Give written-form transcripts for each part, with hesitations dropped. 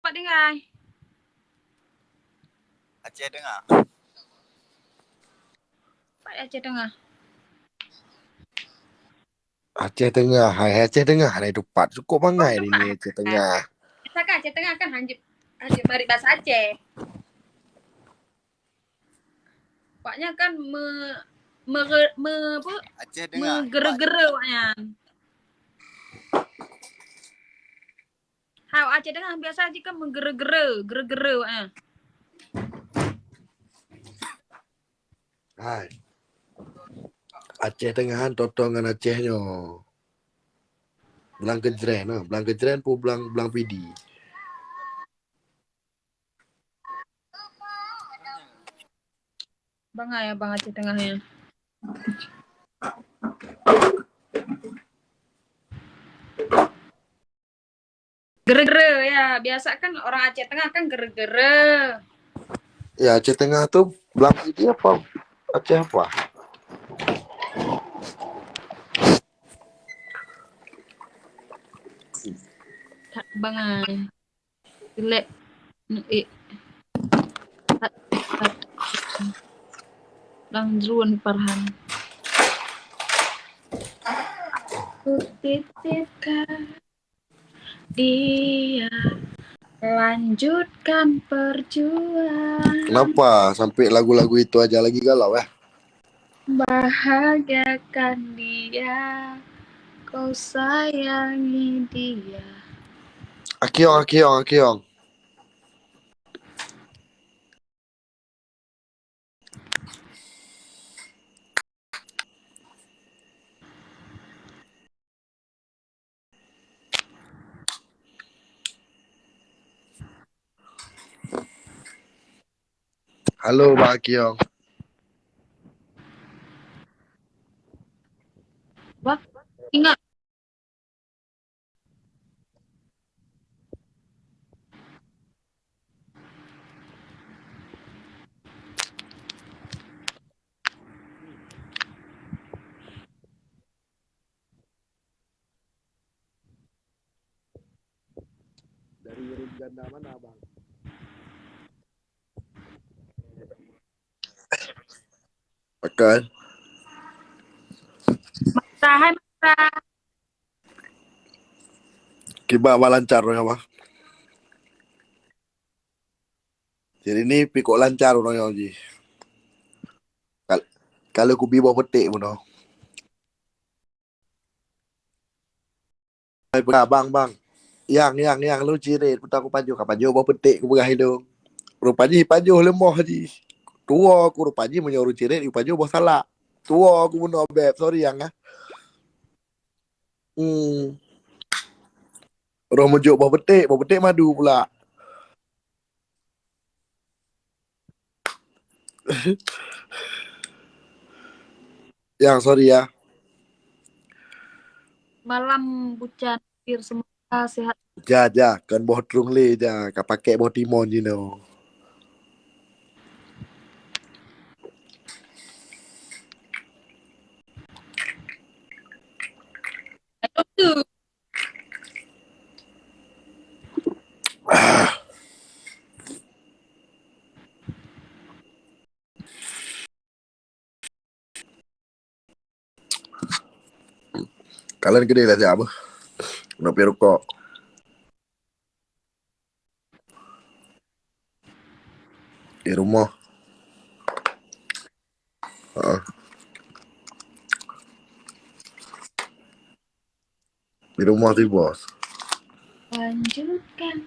Pak dengar. Aceh dengar. Pak Aceh dengar. Aceh Tengah, hai Aceh Tengah, ada tempat cukup mangai Oh, ini Aceh Tengah. Misalkan Aceh Tengah kan hanjib bari bahasa Aceh. Paknya kan Aceh dengar. megere-gere paknya. Hau Aceh Tengah biasa aja kan megere-gere paknya. Hai. Aceh Tengahan totongan Acehnya. Belang kejren, belang kejren pun belang pidi. Bang ya Bang Aceh Tengahnya. Gere-gere ya, biasa kan orang Aceh Tengah kan gere-gere. Ya Aceh Tengah tuh belang pidi apa? Aceh apa? Bang ay. Jelek. Lang Juan Farhan. Kutitipkan dia lanjutkan perjuangan. Kenapa sampai lagu-lagu itu aja lagi galau ya? Bahagiakan dia, kau sayangi dia. Akiong. Halo Bang Akiong. Wah, ingat. Dari Rum Ganda mana Bang? Makan. Hai Mata. Kiba lancar ya Bang. Jadi ini pikuk lancar orang Ji. Kalau ku bibo petik pun no. Bang. Yang lu cirit putar aku paju kapan bawa petik ku berah hidung. Rupanya paju lemah Ji. Tua aku rupanya menyuruh cirit paju bawa salah. Tua aku pun beb, sorry yang ah. Orang mejuk bawa petik madu pula. Yang sorry ya. Malam hujan semoga sehat. Ja, kan boh trung le ja, ka pakai boh timon you know. Aduh. Kalian gede lah siapa? Kenapa rokok? Di rumah. Di rumah sih bos. Lanjutkan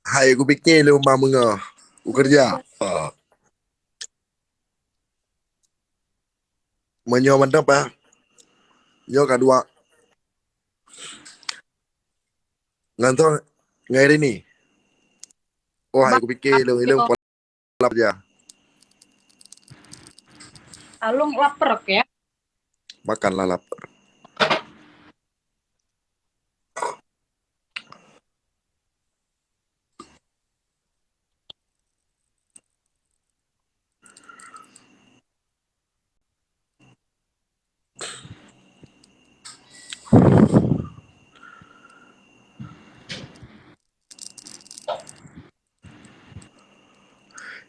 Hai, aku pikir lu rumah mengah. Aku kerja. Menyo mantap apa? Yo kedua. Ngantor ngair ini. Oh, aku pikir lu pola aja. Alung lapar ya. Makan lalap.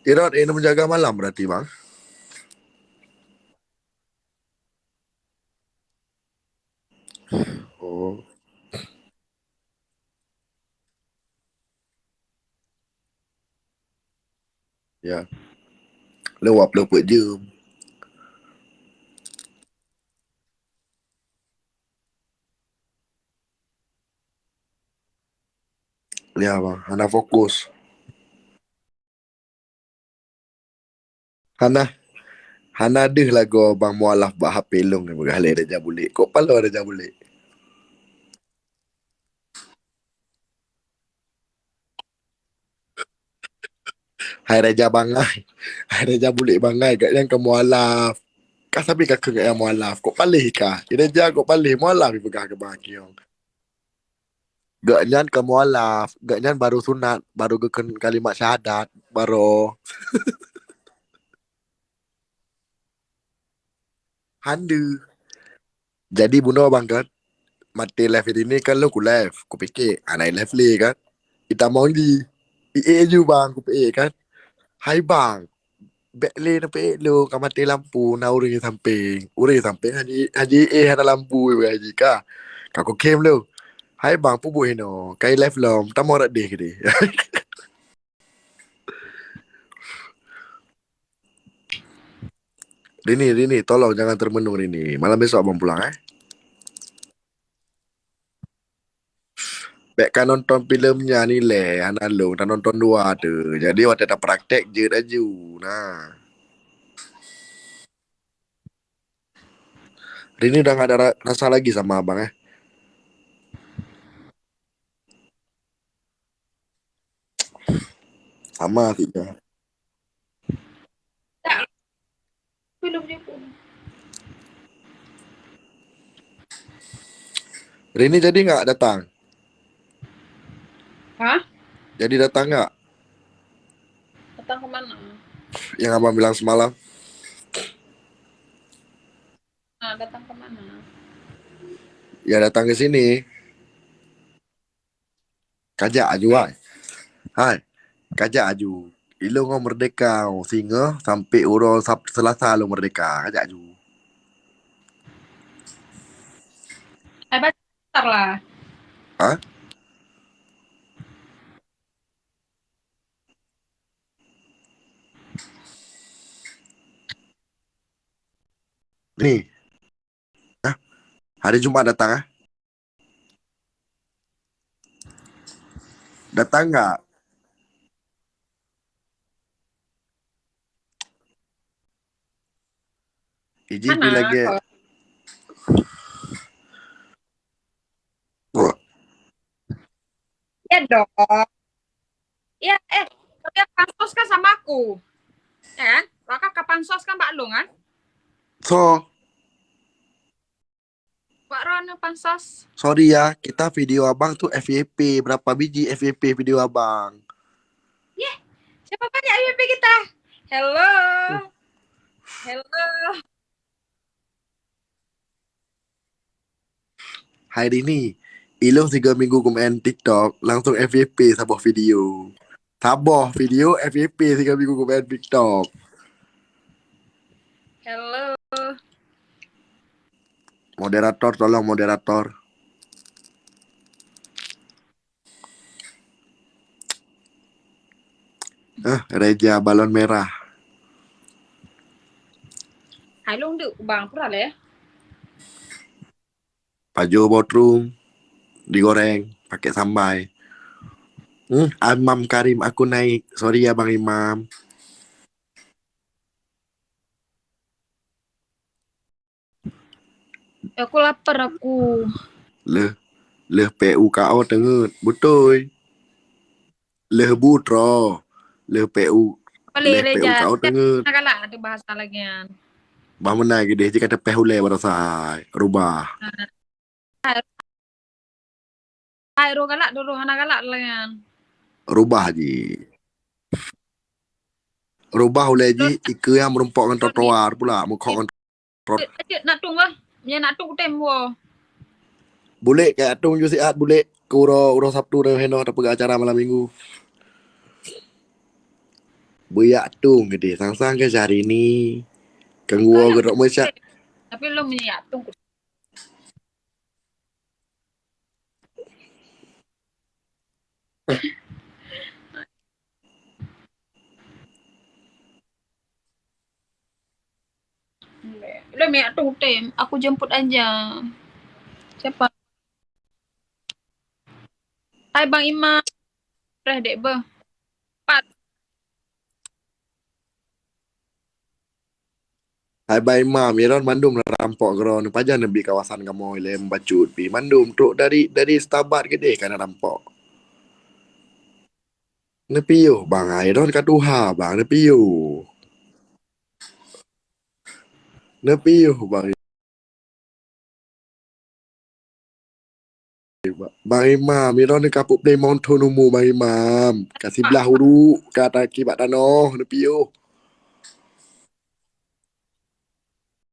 Irot ini menjaga malam berarti bang. Oh ya, lewap lepuk je. Ya bang, Hana fokus. Hana Hana deh lagu bang mualaf bah HP long ni bergalih ada jabulik. Kok palo ada jabulik. Hai Raja Bangai. Hai Raja Bulik Bangai kat yang ke mualaf. Kau sabi kakak kat yang mualaf. Kok palih kah? Ida ja kok palih mualaf di pegah ke bang kiong. Gak nyan ke mualaf. Gak nyan baru sunat. Baru geken kalimat syahadat. Baru handu. Jadi bunuh bang kan. Mati live ini kan lu ku live. Ku fikir. Anai live li kan. Kita mau di. IE ju bang. Ku fikir kan. Hai bang. Backline apa lu kau mati lampu na uri samping haji haji ada lampu haji ka kau kem lu hai bang pu buih no kai left lom tamu rak deh kedi Rini tolong jangan termenung Rini malam besok abang pulang Bek kan nonton filmnya ni le anak lu tak nonton dua tu jadi waktu tak praktek je aju nah Rini udah gak ada rasa lagi sama abang sama sih ya. Tak, belum dia pun. Rini jadi nggak datang Hah? jadi datang nggak Datang kemana? yang abang bilang semalam Nah, datang kemana? ya datang ke sini kajak aju hai kajak aju ilo ngau merdeka singa sampai uro selasa lo merdeka kajak aju Bentar lah. ah nih hari Jumat datang datang nggak iji pi Mana? lagi Kok? Wah, Ya dong. Ya, tapi pansos kan sama aku. Ya kan? Maka ke pansos kan Pak Long kan? so Pak Ron pansos. sorry ya kita video abang tuh FYP berapa biji FYP video abang Yeah. Siapa banyak IWP kita? Hello. Hello. hari ini Ilung 3 minggu ku main TikTok langsung FYP sabah video FYP 3 minggu ku main TikTok Hello. moderator tolong moderator Reja balon merah Hai Long được bang pura le. Pajo botrum digoreng pakai sambal. Imam Karim aku naik. Sorry ya Bang Imam. Aku lapar aku. Leh leh PUKO tengut. Betul. Leh butro. Leh PU. Pali Leh reja. PUKO tengut. Nakala ada bahasa lagi kan. Bah menang gede jika ada pehule barasai. Rubah. Hai ro galak dulu anak galak lagi kan. Rubah ji. Rubah oleh ji iku yang merempok dengan trotoar pula. Mukok dengan trotoar. Aja nak tunggu. Ya nak tunggu tempo. Boleh kayak atung ju siat boleh. Kuro Sabtu dan Heno ada acara malam minggu. Buyak tung gede sang-sang ke cari ni. Kangguo gerok mesyak. Tapi lo menyak tunggu. Udah minyak tunggu tem. Aku jemput aja. Siapa? Hai Bang Imam. Udah dek be. Pat. Hai bai mam, Iron mandum na rampok geron. Pajan nebi kawasan kamu lem bacut pi. Mandum truk dari Starbucks gede kan rampok. Nepi yo bang Iron katuha bang nepi yo. Nepi yo bang. Bang Imam, Iron ni kapuk play Mount Tonumu bang Imam. Kasih belah huru kata kibat dano nepi yo.